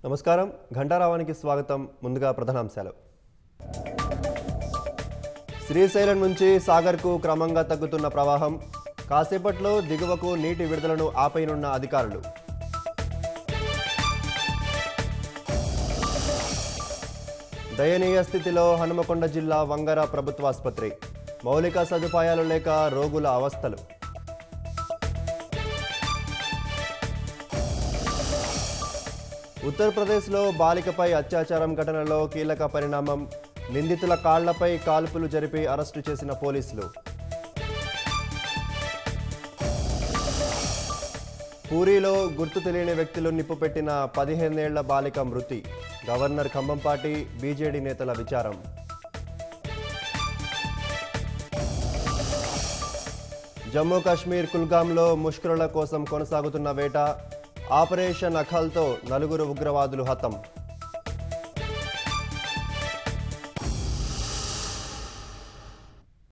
నమస్కారం ఘంటారావానికి స్వాగతం. ముందుగా ప్రధానాంశాలు. శ్రీశైలం నుంచి సాగర్కు క్రమంగా తగ్గుతున్న ప్రవాహం. కాసేపట్లో దిగువకు నీటి విడుదలను ఆపైనున్న అధికారులు. దయనీయ స్థితిలో హనుమకొండ జిల్లా వంగర ప్రభుత్వాసుపత్రి. మౌలిక సదుపాయాలు లేక రోగుల అవస్థలు. ఉత్తరప్రదేశ్లో బాలికపై అత్యాచారం ఘటనలో కీలక పరిణామం. నిందితుల కాళ్లపై కాల్పులు జరిపి అరెస్టు చేసిన పోలీసులు. పూరీలో గుర్తు తెలియని వ్యక్తులు నిప్పుపెట్టిన 15 ఏళ్ల బాలిక మృతి. గవర్నర్ కంభంపాటి, బీజేడీ నేతల విచారం. జమ్మూ కాశ్మీర్ కుల్గాంలో ముష్కరుల కోసం కొనసాగుతున్న వేట. ఆపరేషన్ అఖల్తో 4 ఉగ్రవాదులు హతం.